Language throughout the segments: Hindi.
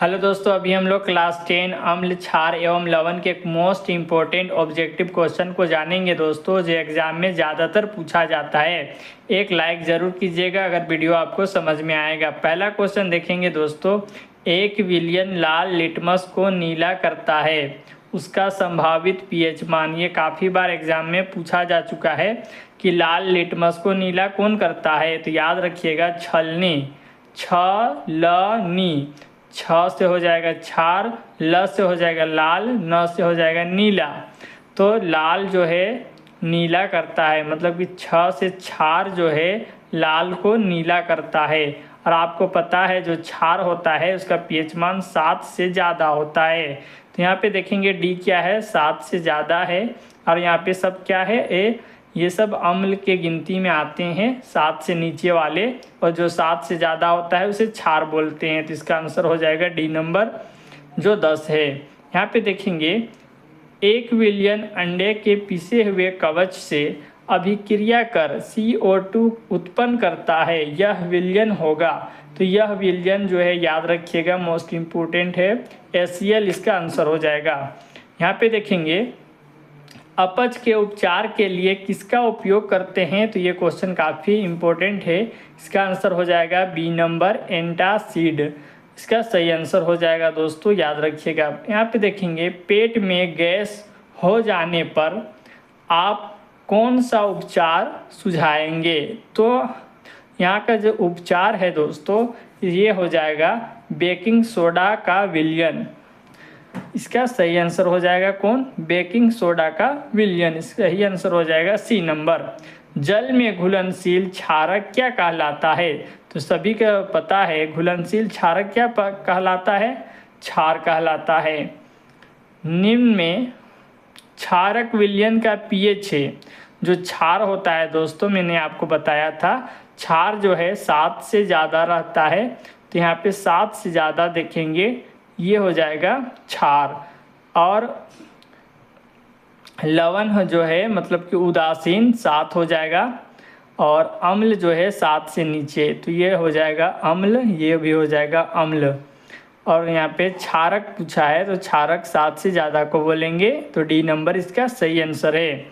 हेलो दोस्तों, अभी हम लोग क्लास 10 अम्ल क्षार एवं लवण के एक मोस्ट इम्पोर्टेंट ऑब्जेक्टिव क्वेश्चन को जानेंगे दोस्तों, जो एग्जाम में ज़्यादातर पूछा जाता है। एक लाइक ज़रूर कीजिएगा अगर वीडियो आपको समझ में आएगा। पहला क्वेश्चन देखेंगे दोस्तों, एक विलयन लाल लिटमस को नीला करता है, उसका संभावित पीएच मान। ये काफ़ी बार एग्जाम में पूछा जा चुका है कि लाल लिटमस को नीला कौन करता है। तो याद रखिएगा छलनी, छलनी, छ से हो जाएगा क्षार, ल से हो जाएगा लाल, न से हो जाएगा नीला। तो लाल जो है नीला करता है, मतलब कि छ से क्षार जो है लाल को नीला करता है। और आपको पता है जो क्षार होता है उसका पीएच मान 7 से ज़्यादा होता है। तो यहाँ पे देखेंगे डी क्या है, 7 से ज़्यादा है। और यहाँ पे सब क्या है, ए, ये सब अम्ल के गिनती में आते हैं 7 से नीचे वाले, और जो 7 से ज़्यादा होता है उसे क्षार बोलते हैं। तो इसका आंसर हो जाएगा डी नंबर जो 10 है। यहाँ पे देखेंगे एक विलयन अंडे के पिसे हुए कवच से अभिक्रिया कर CO2 उत्पन्न करता है, यह विलयन होगा। तो यह विलयन जो है याद रखिएगा मोस्ट इम्पोर्टेंट है, HCl इसका आंसर हो जाएगा। यहाँ पे देखेंगे अपच के उपचार के लिए किसका उपयोग करते हैं। तो ये क्वेश्चन काफ़ी इम्पोर्टेंट है, इसका आंसर हो जाएगा बी नंबर एंटासिड। इसका सही आंसर हो जाएगा दोस्तों, याद रखिएगा। यहाँ पे देखेंगे पेट में गैस हो जाने पर आप कौन सा उपचार सुझाएंगे। तो यहाँ का जो उपचार है दोस्तों ये हो जाएगा बेकिंग सोडा का विलयन। इसका सही आंसर हो जाएगा कौन, बेकिंग सोडा का विलयन। इसका सही आंसर हो जाएगा सी नंबर। जल में घुलनशील क्षारक क्या कहलाता है। तो सभी का पता है घुलनशील क्षारक क्या कहलाता है, क्षार कहलाता है। निम्न में क्षारक विलयन का पीएच है। जो क्षार होता है दोस्तों मैंने आपको बताया था, क्षार जो है 7 से ज़्यादा रहता है। तो यहाँ पे 7 से ज़्यादा देखेंगे ये हो जाएगा क्षार। और लवण जो है मतलब कि उदासीन 7 हो जाएगा, और अम्ल जो है 7 से नीचे, तो ये हो जाएगा अम्ल, ये भी हो जाएगा अम्ल। और यहाँ पे क्षारक पूछा है तो क्षारक 7 से ज़्यादा को बोलेंगे, तो डी नंबर इसका सही आंसर है।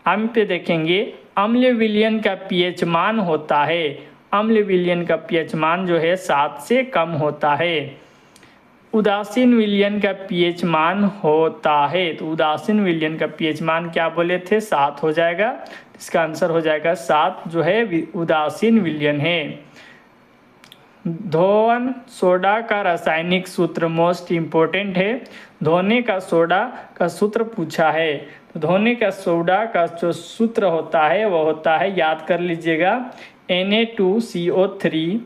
हम पे देखेंगे अम्ल विलयन का पीएच मान होता है, अम्ल विलयन का पीएच मान जो है 7 से कम होता है। उदासीन विलयन का पीएच मान होता है, तो उदासीन विलयन का पीएच मान क्या बोले थे, 7 हो जाएगा। इसका आंसर हो जाएगा 7 जो है उदासीन विलयन है। धोवन सोडा का रासायनिक सूत्र मोस्ट इम्पोर्टेंट है। धोने का सोडा का सूत्र पूछा है, तो धोने का सोडा का जो सूत्र होता है वो होता है, याद कर लीजिएगा, Na2CO3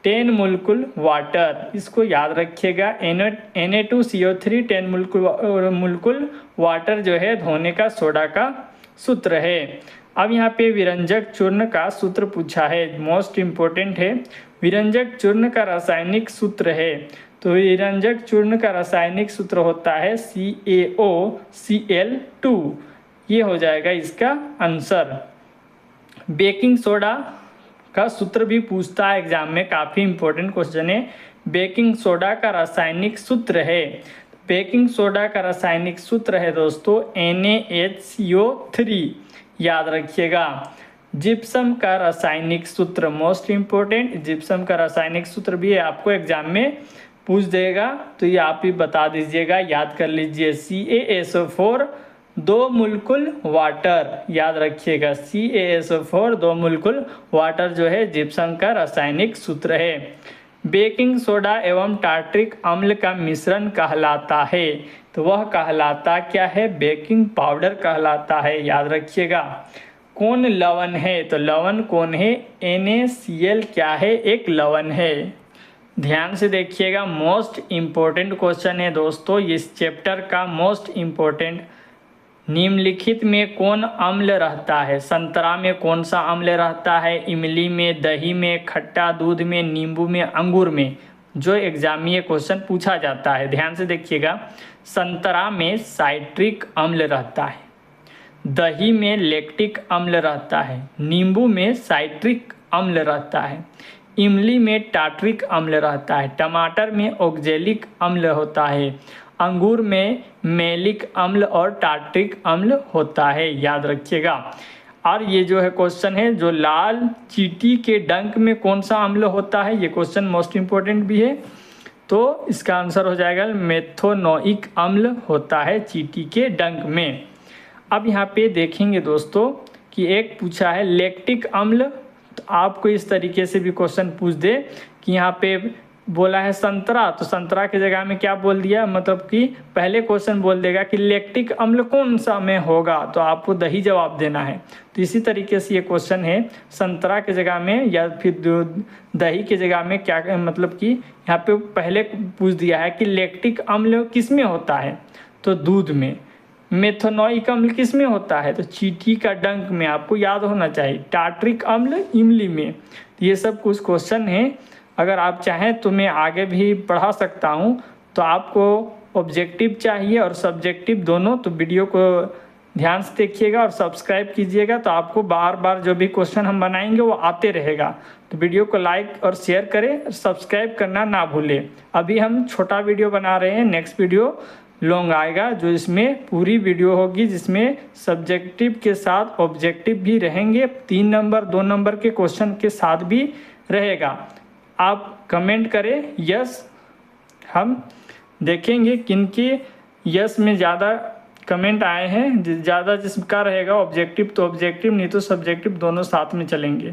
10 मोलकुल वाटर। इसको याद रखिएगा, Na2CO3 10 मोलकुल वाटर जो है धोने का सोडा का सूत्र है। अब यहाँ पे विरंजक चूर्ण का सूत्र पूछा है, मोस्ट इम्पोर्टेंट है। विरंजक चूर्ण का रासायनिक सूत्र है, तो विरंजक चूर्ण का रासायनिक सूत्र होता है CaOCl2। ये हो जाएगा इसका आंसर। बेकिंग सोडा का सूत्र भी पूछता है एग्जाम में, काफ़ी इंपॉर्टेंट क्वेश्चन है। बेकिंग सोडा का रासायनिक सूत्र है, बेकिंग सोडा का रासायनिक सूत्र है दोस्तों NaHCO3, याद रखिएगा। जिप्सम का रासायनिक सूत्र मोस्ट इम्पोर्टेंट, जिप्सम का रासायनिक सूत्र भी आपको एग्जाम में पूछ देगा, तो ये आप ही बता दीजिएगा, याद कर लीजिए। CaSO4 2 मोलकुल वाटर, याद रखिएगा CaSO4 2 मोलकुल वाटर जो है जिप्सम का रासायनिक सूत्र है। बेकिंग सोडा एवं टार्ट्रिक अम्ल का मिश्रण कहलाता है, तो वह कहलाता क्या है, बेकिंग पाउडर कहलाता है, याद रखिएगा। कौन लवण है, तो लवण कौन है, NaCl क्या है, एक लवण है। ध्यान से देखिएगा, मोस्ट इम्पोर्टेंट क्वेश्चन है दोस्तों, इस चैप्टर का मोस्ट इम्पोर्टेंट। निम्नलिखित में कौन अम्ल रहता है। संतरा में कौन सा अम्ल रहता है, इमली में, दही में, खट्टा दूध में, नींबू में, अंगूर में। जो एग्जाम में ये क्वेश्चन पूछा जाता है, ध्यान से देखिएगा। संतरा में साइट्रिक अम्ल रहता है, दही में लैक्टिक अम्ल रहता है, नींबू में साइट्रिक अम्ल रहता है, इमली में टार्ट्रिक अम्ल रहता है, टमाटर में ऑक्जेलिक अम्ल होता है, अंगूर में मैलिक अम्ल और टार्ट्रिक अम्ल होता है, याद रखिएगा। और ये जो है क्वेश्चन है, जो लाल चींटी के डंक में कौन सा अम्ल होता है, ये क्वेश्चन मोस्ट इम्पोर्टेंट भी है। तो इसका आंसर हो जाएगा मेथोनोइक अम्ल होता है चींटी के डंक में। अब यहाँ पे देखेंगे दोस्तों कि एक पूछा है लैक्टिक अम्ल, तो आपको इस तरीके से भी क्वेश्चन पूछ दे कि यहाँ पे बोला है संतरा, तो संतरा की जगह में क्या बोल दिया, मतलब कि पहले क्वेश्चन बोल देगा कि लैक्टिक अम्ल कौन सा में होगा, तो आपको दही जवाब देना है। तो इसी तरीके से ये क्वेश्चन है, संतरा की जगह में या फिर दही की जगह में क्या, मतलब कि यहाँ पे पहले पूछ दिया है कि लैक्टिक अम्ल किस में होता है, तो दूध में। मेथोनोइक अम्ल किस में होता है, तो चींटी का डंक में, आपको याद होना चाहिए। टार्ट्रिक अम्ल इमली में। ये सब कुछ क्वेश्चन है, अगर आप चाहें तो मैं आगे भी पढ़ा सकता हूँ। तो आपको ऑब्जेक्टिव चाहिए और सब्जेक्टिव दोनों, तो वीडियो को ध्यान से देखिएगा और सब्सक्राइब कीजिएगा, तो आपको बार बार जो भी क्वेश्चन हम बनाएंगे वो आते रहेगा। तो वीडियो को लाइक और शेयर करें, सब्सक्राइब करना ना भूलें। अभी हम छोटा वीडियो बना रहे हैं, नेक्स्ट वीडियो लॉन्ग आएगा, जो इसमें पूरी वीडियो होगी, जिसमें सब्जेक्टिव के साथ ऑब्जेक्टिव भी रहेंगे, 3 नंबर 2 नंबर के क्वेश्चन के साथ भी रहेगा। आप कमेंट करें यस, हम देखेंगे किनके यस में ज़्यादा कमेंट आए हैं, ज़्यादा जिसका रहेगा ऑब्जेक्टिव तो ऑब्जेक्टिव, नहीं तो सब्जेक्टिव, दोनों साथ में चलेंगे।